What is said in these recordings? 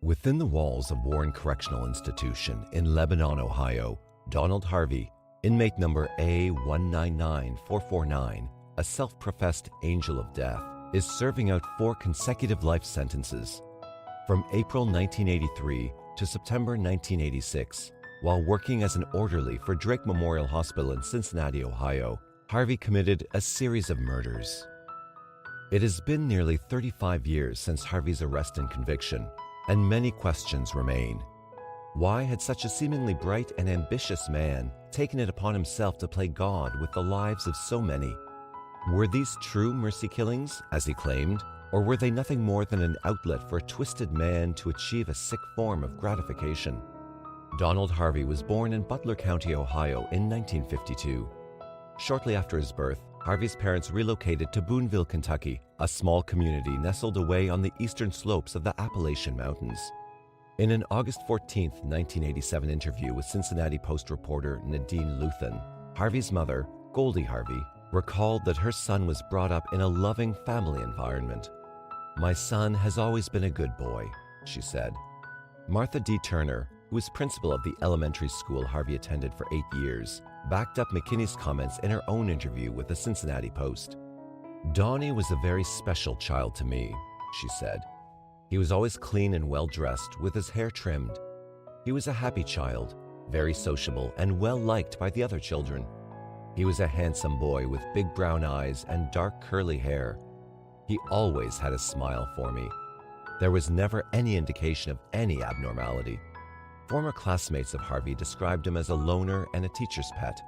Within the walls of Warren Correctional Institution in Lebanon, Ohio, Donald Harvey, inmate number A199449, a self-professed angel of death, is serving out 4 consecutive life sentences. From April 1983 to September 1986, while working as an orderly for Drake Memorial Hospital in Cincinnati, Ohio, Harvey committed a series of murders. It has been nearly 35 years since Harvey's arrest and conviction, and many questions remain. Why had such a seemingly bright and ambitious man taken it upon himself to play God with the lives of so many? Were these true mercy killings, as he claimed, or were they nothing more than an outlet for a twisted man to achieve a sick form of gratification? Donald Harvey was born in Butler County, Ohio in 1952. Shortly after his birth, Harvey's parents relocated to Boonville, Kentucky, a small community nestled away on the eastern slopes of the Appalachian Mountains. In an August 14, 1987 interview with Cincinnati Post reporter Nadine Luthen, Harvey's mother, Goldie Harvey, recalled that her son was brought up in a loving family environment. "My son has always been a good boy," she said. Martha D. Turner, who was principal of the elementary school Harvey attended for 8 years, backed up McKinney's comments in her own interview with the Cincinnati Post. "Donnie was a very special child to me," she said. "He was always clean and well-dressed, with his hair trimmed. He was a happy child, very sociable and well-liked by the other children. He was a handsome boy with big brown eyes and dark curly hair. He always had a smile for me. There was never any indication of any abnormality." Former classmates of Harvey described him as a loner and a teacher's pet.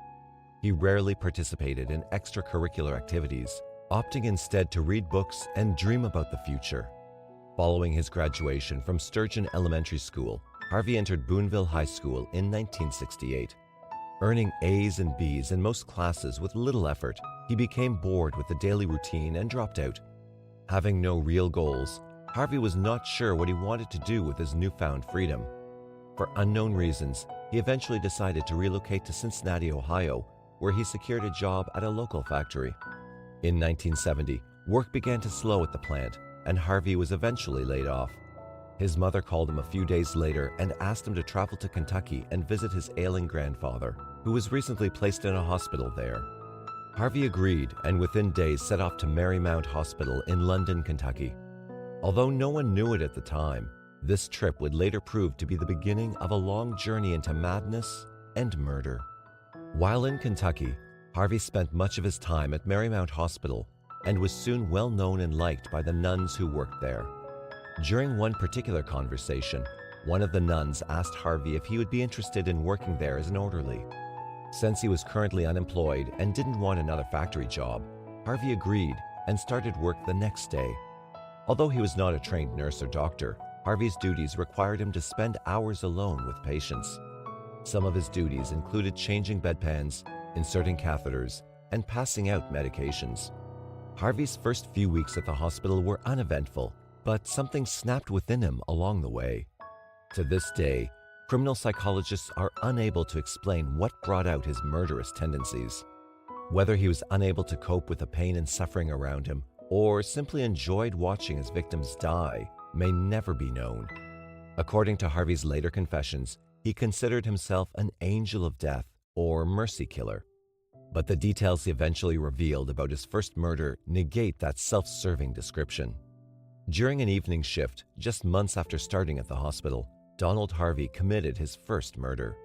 He rarely participated in extracurricular activities, opting instead to read books and dream about the future. Following his graduation from Sturgeon Elementary School, Harvey entered Boonville High School in 1968. Earning A's and B's in most classes with little effort, he became bored with the daily routine and dropped out. Having no real goals, Harvey was not sure what he wanted to do with his newfound freedom. For unknown reasons, he eventually decided to relocate to Cincinnati, Ohio, where he secured a job at a local factory. In 1970, work began to slow at the plant, and Harvey was eventually laid off. His mother called him a few days later and asked him to travel to Kentucky and visit his ailing grandfather, who was recently placed in a hospital there. Harvey agreed and within days set off to Marymount Hospital in London, Kentucky. Although no one knew it at the time, this trip would later prove to be the beginning of a long journey into madness and murder. While in Kentucky, Harvey spent much of his time at Marymount Hospital and was soon well known and liked by the nuns who worked there. During one particular conversation, one of the nuns asked Harvey if he would be interested in working there as an orderly. Since he was currently unemployed and didn't want another factory job, Harvey agreed and started work the next day. Although he was not a trained nurse or doctor, Harvey's duties required him to spend hours alone with patients. Some of his duties included changing bedpans, inserting catheters, and passing out medications. Harvey's first few weeks at the hospital were uneventful, but something snapped within him along the way. To this day, criminal psychologists are unable to explain what brought out his murderous tendencies. Whether he was unable to cope with the pain and suffering around him, or simply enjoyed watching his victims die, may never be known. According to Harvey's later confessions, he considered himself an angel of death or mercy killer. But the details he eventually revealed about his first murder negate that self-serving description. During an evening shift, just months after starting at the hospital, Donald Harvey committed his first murder.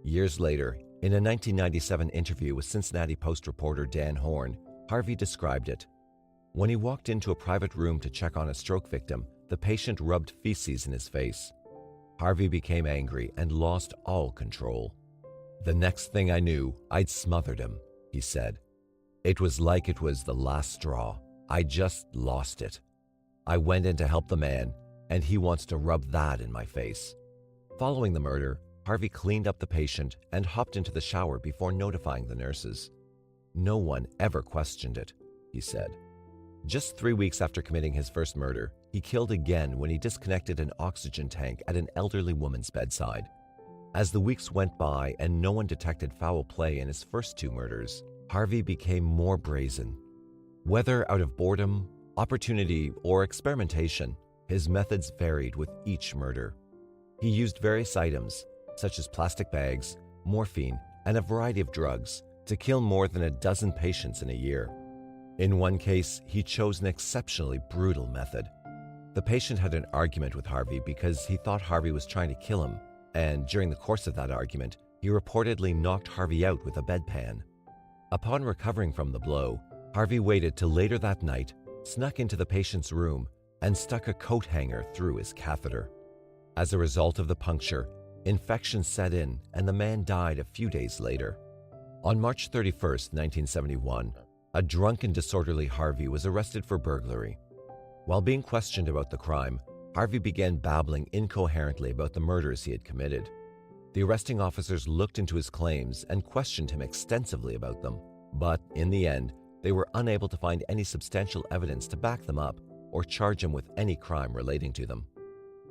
Years later, in a 1997 interview with Cincinnati Post reporter Dan Horn, Harvey described it. When he walked into a private room to check on a stroke victim, the patient rubbed feces in his face. Harvey became angry and lost all control. "The next thing I knew, I'd smothered him," he said. "It was like it was the last straw. I just lost it. I went in to help the man, and he wants to rub that in my face." Following the murder, Harvey cleaned up the patient and hopped into the shower before notifying the nurses. "No one ever questioned it," he said. Just 3 weeks after committing his first murder, he killed again when he disconnected an oxygen tank at an elderly woman's bedside. As the weeks went by and no one detected foul play in his first 2 murders, Harvey became more brazen. Whether out of boredom, opportunity, or experimentation, his methods varied with each murder. He used various items, such as plastic bags, morphine, and a variety of drugs, to kill more than a dozen patients in a year. In one case, he chose an exceptionally brutal method. The patient had an argument with Harvey because he thought Harvey was trying to kill him, and during the course of that argument, he reportedly knocked Harvey out with a bedpan. Upon recovering from the blow, Harvey waited till later that night, snuck into the patient's room, and stuck a coat hanger through his catheter. As a result of the puncture, infection set in and the man died a few days later. On March 31, 1971, a drunk and disorderly Harvey was arrested for burglary. While being questioned about the crime, Harvey began babbling incoherently about the murders he had committed. The arresting officers looked into his claims and questioned him extensively about them, but in the end, they were unable to find any substantial evidence to back them up or charge him with any crime relating to them.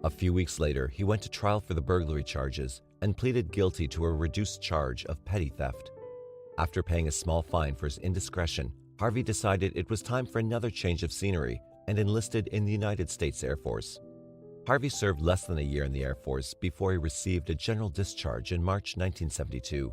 A few weeks later, he went to trial for the burglary charges and pleaded guilty to a reduced charge of petty theft. After paying a small fine for his indiscretion, Harvey decided it was time for another change of scenery and enlisted in the United States Air Force. Harvey served less than a year in the Air Force before he received a general discharge in March 1972.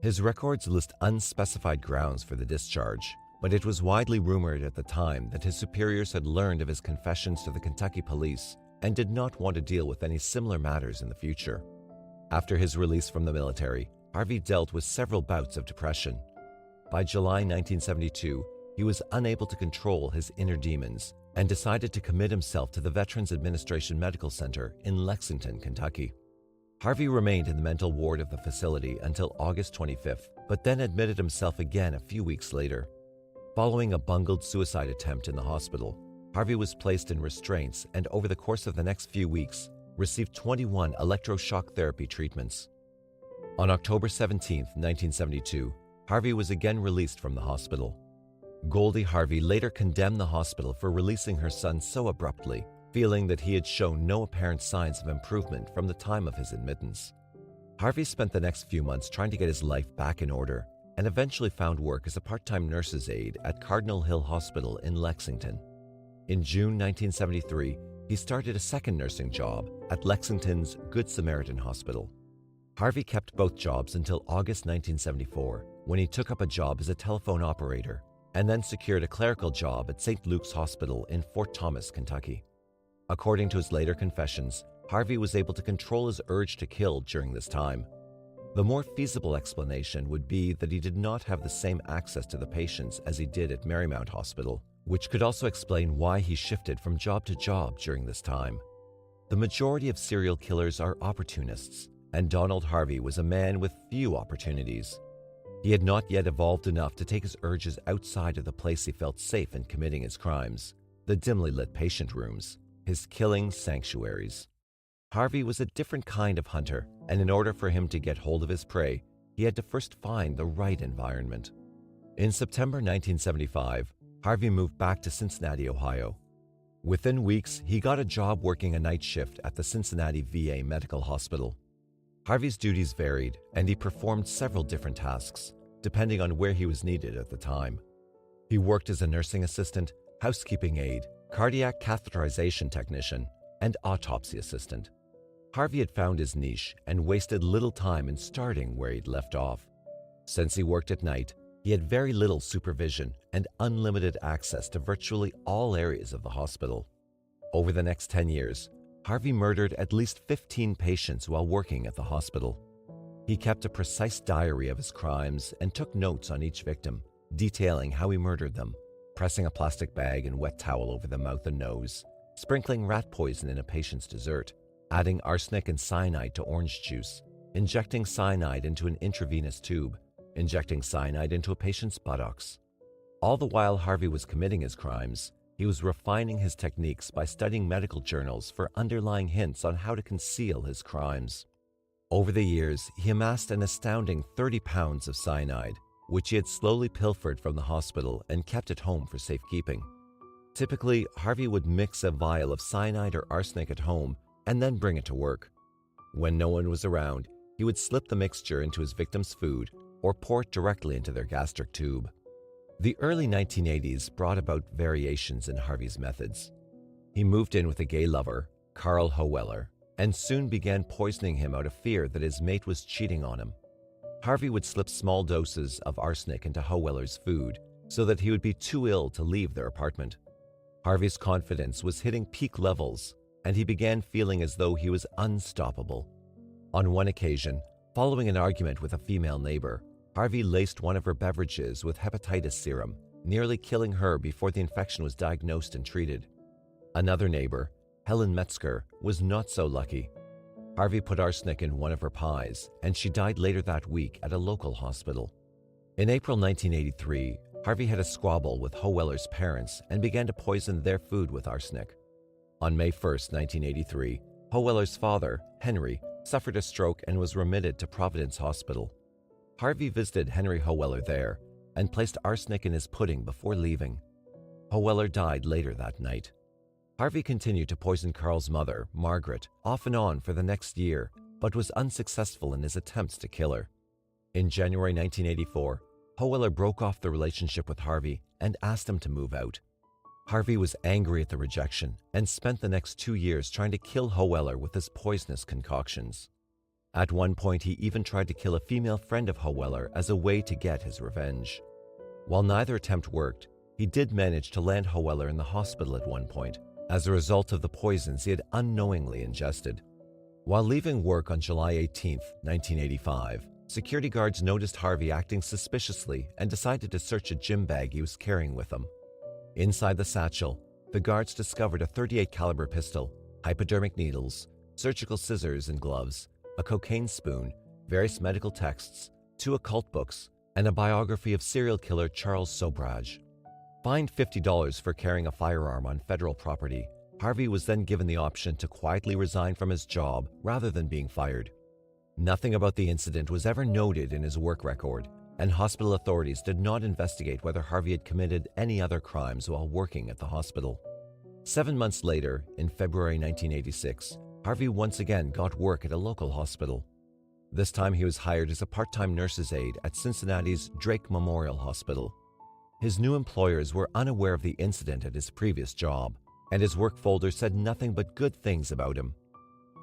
His records list unspecified grounds for the discharge, but it was widely rumored at the time that his superiors had learned of his confessions to the Kentucky police and did not want to deal with any similar matters in the future. After his release from the military, Harvey dealt with several bouts of depression. By July 1972, he was unable to control his inner demons and decided to commit himself to the Veterans Administration Medical Center in Lexington, Kentucky. Harvey remained in the mental ward of the facility until August 25th, but then admitted himself again a few weeks later. Following a bungled suicide attempt in the hospital, Harvey was placed in restraints and over the course of the next few weeks, received 21 electroshock therapy treatments. On October 17, 1972, Harvey was again released from the hospital. Goldie Harvey later condemned the hospital for releasing her son so abruptly, feeling that he had shown no apparent signs of improvement from the time of his admittance. Harvey spent the next few months trying to get his life back in order and eventually found work as a part-time nurse's aide at Cardinal Hill Hospital in Lexington. In June 1973, he started a second nursing job at Lexington's Good Samaritan Hospital. Harvey kept both jobs until August 1974, when he took up a job as a telephone operator and then secured a clerical job at St. Luke's Hospital in Fort Thomas, Kentucky. According to his later confessions, Harvey was able to control his urge to kill during this time. The more feasible explanation would be that he did not have the same access to the patients as he did at Marymount Hospital, which could also explain why he shifted from job to job during this time. The majority of serial killers are opportunists, and Donald Harvey was a man with few opportunities. He had not yet evolved enough to take his urges outside of the place he felt safe in committing his crimes, the dimly lit patient rooms, his killing sanctuaries. Harvey was a different kind of hunter, and in order for him to get hold of his prey, he had to first find the right environment. In September 1975, Harvey moved back to Cincinnati, Ohio. Within weeks, he got a job working a night shift at the Cincinnati VA Medical Hospital. Harvey's duties varied, and he performed several different tasks, depending on where he was needed at the time. He worked as a nursing assistant, housekeeping aide, cardiac catheterization technician, and autopsy assistant. Harvey had found his niche and wasted little time in starting where he'd left off. Since he worked at night, he had very little supervision and unlimited access to virtually all areas of the hospital. Over the next 10 years, Harvey murdered at least 15 patients while working at the hospital. He kept a precise diary of his crimes and took notes on each victim, detailing how he murdered them, pressing a plastic bag and wet towel over the mouth and nose, sprinkling rat poison in a patient's dessert, adding arsenic and cyanide to orange juice, injecting cyanide into an intravenous tube, injecting cyanide into a patient's buttocks. All the while Harvey was committing his crimes, he was refining his techniques by studying medical journals for underlying hints on how to conceal his crimes. Over the years, he amassed an astounding 30 pounds of cyanide, which he had slowly pilfered from the hospital and kept at home for safekeeping. Typically, Harvey would mix a vial of cyanide or arsenic at home and then bring it to work. When no one was around, he would slip the mixture into his victim's food or pour it directly into their gastric tube. The early 1980s brought about variations in Harvey's methods. He moved in with a gay lover, Carl Howeller, and soon began poisoning him out of fear that his mate was cheating on him. Harvey would slip small doses of arsenic into Howeller's food so that he would be too ill to leave their apartment. Harvey's confidence was hitting peak levels, and he began feeling as though he was unstoppable. On one occasion, following an argument with a female neighbor, Harvey laced one of her beverages with hepatitis serum, nearly killing her before the infection was diagnosed and treated. Another neighbor, Helen Metzger, was not so lucky. Harvey put arsenic in one of her pies, and she died later that week at a local hospital. In April 1983, Harvey had a squabble with Howeller's parents and began to poison their food with arsenic. On May 1, 1983, Howeller's father, Henry, suffered a stroke and was remitted to Providence Hospital. Harvey visited Henry Howeller there and placed arsenic in his pudding before leaving. Howeller died later that night. Harvey continued to poison Carl's mother, Margaret, off and on for the next year, but was unsuccessful in his attempts to kill her. In January 1984, Howeller broke off the relationship with Harvey and asked him to move out. Harvey was angry at the rejection and spent the next 2 years trying to kill Howeller with his poisonous concoctions. At one point, he even tried to kill a female friend of Howeller as a way to get his revenge. While neither attempt worked, he did manage to land Howeller in the hospital at one point, as a result of the poisons he had unknowingly ingested. While leaving work on July 18, 1985, security guards noticed Harvey acting suspiciously and decided to search a gym bag he was carrying with him. Inside the satchel, the guards discovered a .38 caliber pistol, hypodermic needles, surgical scissors and gloves, a cocaine spoon, various medical texts, 2 occult books, and a biography of serial killer Charles Sobraj. Fined $50 for carrying a firearm on federal property, Harvey was then given the option to quietly resign from his job rather than being fired. Nothing about the incident was ever noted in his work record, and hospital authorities did not investigate whether Harvey had committed any other crimes while working at the hospital. 7 months later, in February 1986, Harvey once again got work at a local hospital. This time he was hired as a part-time nurse's aide at Cincinnati's Drake Memorial Hospital. His new employers were unaware of the incident at his previous job, and his work folder said nothing but good things about him.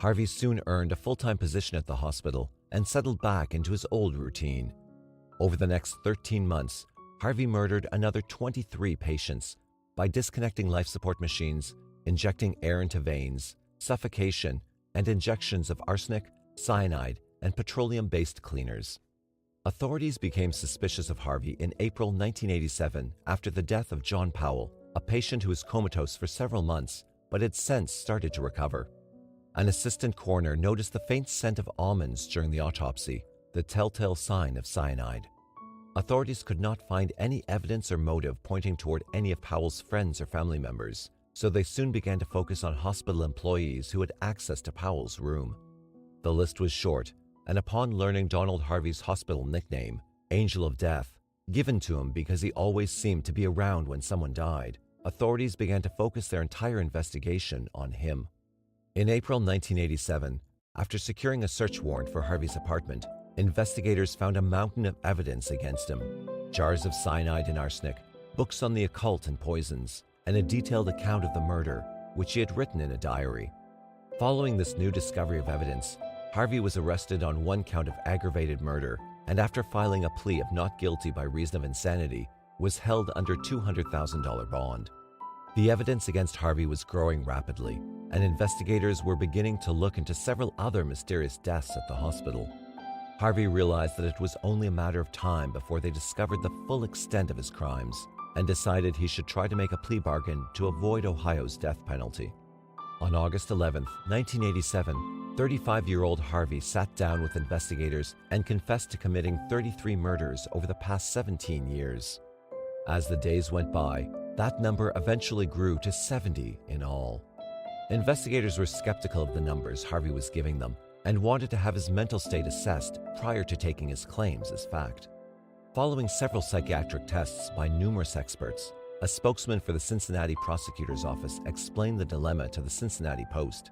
Harvey soon earned a full-time position at the hospital and settled back into his old routine. Over the next 13 months, Harvey murdered another 23 patients by disconnecting life support machines, injecting air into veins, suffocation, and injections of arsenic, cyanide, and petroleum-based cleaners. Authorities became suspicious of Harvey in April 1987 after the death of John Powell, a patient who was comatose for several months but had since started to recover. An assistant coroner noticed the faint scent of almonds during the autopsy, the telltale sign of cyanide. Authorities could not find any evidence or motive pointing toward any of Powell's friends or family members, so they soon began to focus on hospital employees who had access to Powell's room. The list was short, and upon learning Donald Harvey's hospital nickname, Angel of Death, given to him because he always seemed to be around when someone died, authorities began to focus their entire investigation on him. In April 1987, after securing a search warrant for Harvey's apartment, investigators found a mountain of evidence against him: jars of cyanide and arsenic, books on the occult and poisons, and a detailed account of the murder, which he had written in a diary. Following this new discovery of evidence, Harvey was arrested on one count of aggravated murder, and after filing a plea of not guilty by reason of insanity, was held under $200,000 bond. The evidence against Harvey was growing rapidly, and investigators were beginning to look into several other mysterious deaths at the hospital. Harvey realized that it was only a matter of time before they discovered the full extent of his crimes, and decided he should try to make a plea bargain to avoid Ohio's death penalty. On August 11, 1987, 35-year-old Harvey sat down with investigators and confessed to committing 33 murders over the past 17 years. As the days went by, that number eventually grew to 70 in all. Investigators were skeptical of the numbers Harvey was giving them and wanted to have his mental state assessed prior to taking his claims as fact. Following several psychiatric tests by numerous experts, a spokesman for the Cincinnati prosecutor's office explained the dilemma to the Cincinnati Post.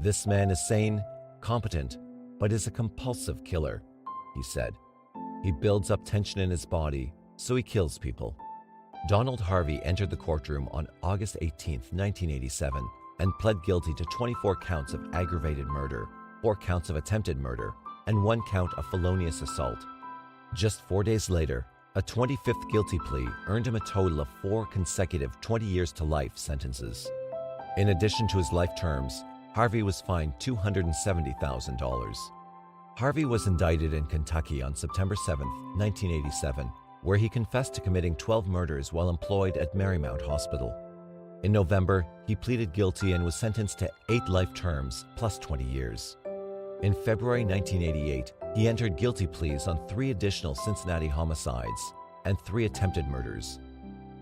"This man is sane, competent, but is a compulsive killer," he said. "He builds up tension in his body, so he kills people. Donald Harvey entered the courtroom on August 18, 1987, and pled guilty to 24 counts of aggravated murder, 4 counts of attempted murder, and 1 count of felonious assault. Just 4 days later, a 25th guilty plea earned him a total of 4 consecutive 20 years to life sentences. In addition to his life terms, Harvey was fined $270,000. Harvey was indicted in Kentucky on September 7, 1987, where he confessed to committing 12 murders while employed at Marymount Hospital. In November, he pleaded guilty and was sentenced to 8 life terms plus 20 years. In February 1988, he entered guilty pleas on 3 additional Cincinnati homicides and 3 attempted murders,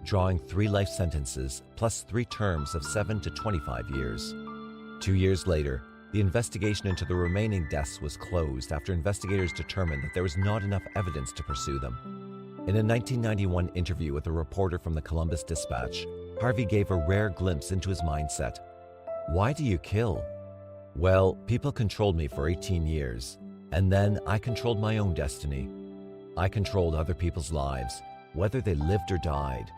drawing 3 life sentences plus 3 terms of 7 to 25 years. 2 years later, the investigation into the remaining deaths was closed after investigators determined that there was not enough evidence to pursue them. In a 1991 interview with a reporter from the Columbus Dispatch, Harvey gave a rare glimpse into his mindset. "Why do you kill?" "Well, people controlled me for 18 years, and then I controlled my own destiny. I controlled other people's lives, whether they lived or died.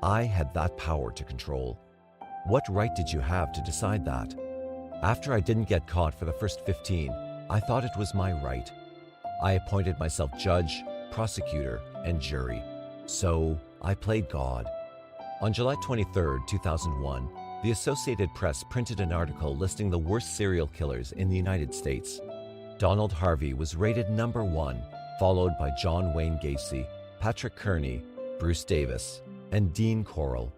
I had that power to control. What right did you have to decide that? After I didn't get caught for the first 15, I thought it was my right. I appointed myself judge, prosecutor, and jury. So I played God." On July 23, 2001, the Associated Press printed an article listing the worst serial killers in the United States. Donald Harvey was rated number 1, followed by John Wayne Gacy, Patrick Kearney, Bruce Davis, and Dean Corll.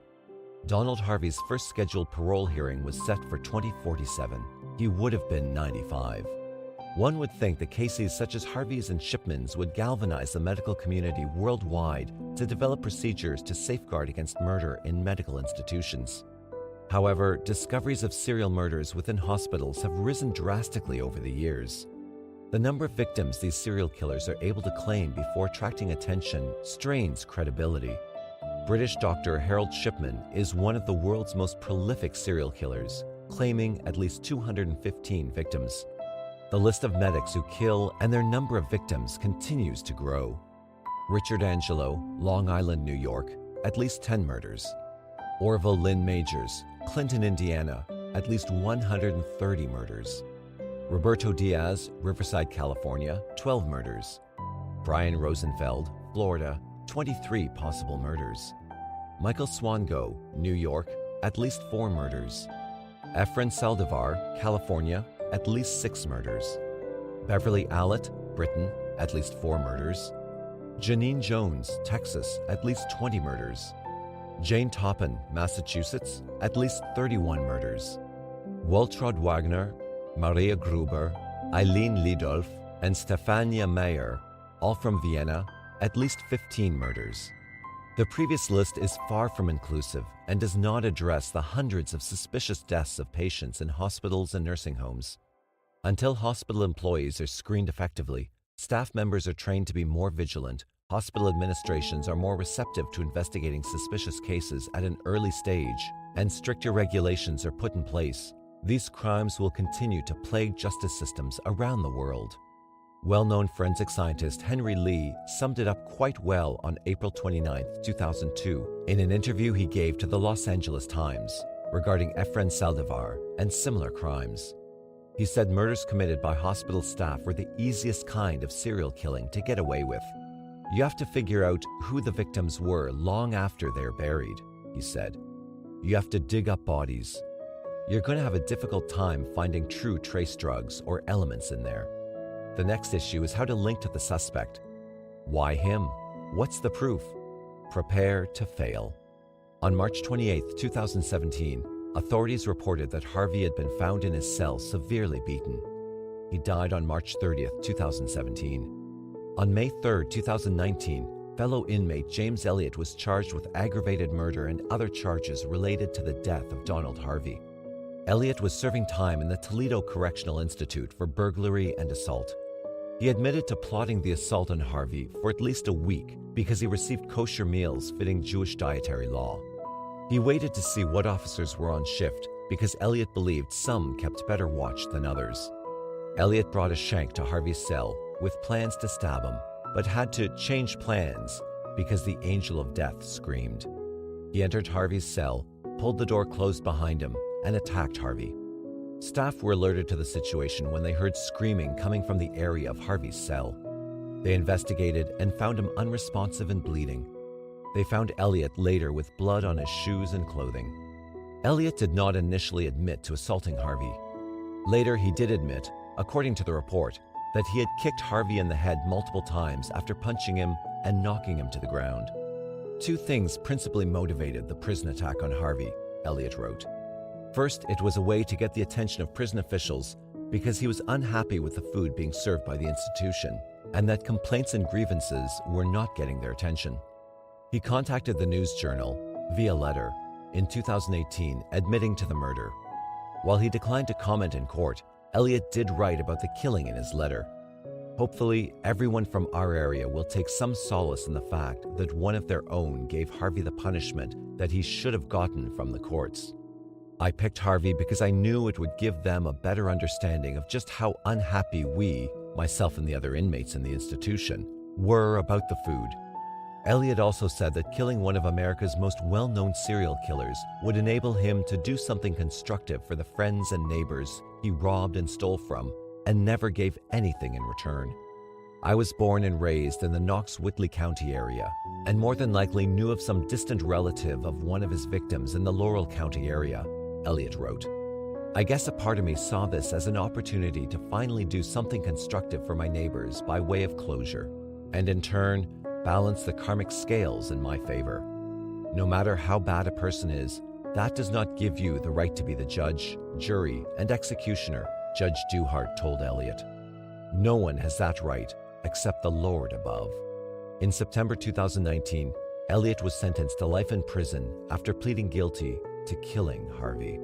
Donald Harvey's first scheduled parole hearing was set for 2047. He would have been 95. One would think that cases such as Harvey's and Shipman's would galvanize the medical community worldwide to develop procedures to safeguard against murder in medical institutions. However, discoveries of serial murders within hospitals have risen drastically over the years. The number of victims these serial killers are able to claim before attracting attention strains credibility. British Dr. Harold Shipman is one of the world's most prolific serial killers, claiming at least 215 victims. The list of medics who kill and their number of victims continues to grow. Richard Angelo, Long Island, New York, at least 10 murders. Orville Lynn Majors, Clinton, Indiana, at least 130 murders. Roberto Diaz, Riverside, California, 12 murders. Brian Rosenfeld, Florida, 23 possible murders. Michael Swango, New York, at least 4 murders. Efren Saldivar, California, at least 6 murders. Beverly Allett, Britain, at least 4 murders. Janine Jones, Texas, at least 20 murders. Jane Toppin, Massachusetts, at least 31 murders. Waltraud Wagner, Maria Gruber, Eileen Lidolf, and Stefania Meyer, all from Vienna, at least 15 murders. The previous list is far from inclusive and does not address the hundreds of suspicious deaths of patients in hospitals and nursing homes. Until hospital employees are screened effectively, staff members are trained to be more vigilant, hospital administrations are more receptive to investigating suspicious cases at an early stage, and stricter regulations are put in place, these crimes will continue to plague justice systems around the world. Well-known forensic scientist Henry Lee summed it up quite well on April 29, 2002, in an interview he gave to the Los Angeles Times regarding Efren Saldivar and similar crimes. He said murders committed by hospital staff were the easiest kind of serial killing to get away with. You have to figure out who the victims were long after they're buried, he said. You have to dig up bodies. You're going to have a difficult time finding true trace drugs or elements in there. The next issue is how to link to the suspect. Why him? What's the proof? Prepare to fail. On March 28, 2017, authorities reported that Harvey had been found in his cell severely beaten. He died on March 30, 2017. On May 3, 2019, fellow inmate James Elliott was charged with aggravated murder and other charges related to the death of Donald Harvey. Elliott was serving time in the Toledo Correctional Institute for burglary and assault. He admitted to plotting the assault on Harvey for at least a week because he received kosher meals fitting Jewish dietary law. He waited to see what officers were on shift because Elliott believed some kept better watch than others. Elliott brought a shank to Harvey's cell with plans to stab him, but had to change plans because the angel of death screamed. He entered Harvey's cell, pulled the door closed behind him, and attacked Harvey. Staff were alerted to the situation when they heard screaming coming from the area of Harvey's cell. They investigated and found him unresponsive and bleeding. They found Elliot later with blood on his shoes and clothing. Elliot did not initially admit to assaulting Harvey. Later, he did admit, according to the report, that he had kicked Harvey in the head multiple times after punching him and knocking him to the ground. Two things principally motivated the prison attack on Harvey, Elliot wrote. First, it was a way to get the attention of prison officials because he was unhappy with the food being served by the institution and that complaints and grievances were not getting their attention. He contacted the News Journal via letter in 2018 admitting to the murder. While he declined to comment in court, Elliot did write about the killing in his letter. Hopefully, everyone from our area will take some solace in the fact that one of their own gave Harvey the punishment that he should have gotten from the courts. I picked Harvey because I knew it would give them a better understanding of just how unhappy we, myself and the other inmates in the institution, were about the food. Elliot also said that killing one of America's most well-known serial killers would enable him to do something constructive for the friends and neighbors he robbed and stole from and never gave anything in return. I was born and raised in the Knox-Whitley County area and more than likely knew of some distant relative of one of his victims in the Laurel County area, Elliot wrote. I guess a part of me saw this as an opportunity to finally do something constructive for my neighbors by way of closure, and in turn, balance the karmic scales in my favor. No matter how bad a person is, that does not give you the right to be the judge, jury, and executioner, Judge Duhart told Elliot. No one has that right except the Lord above. In September 2019, Elliot was sentenced to life in prison after pleading guilty to killing Harvey.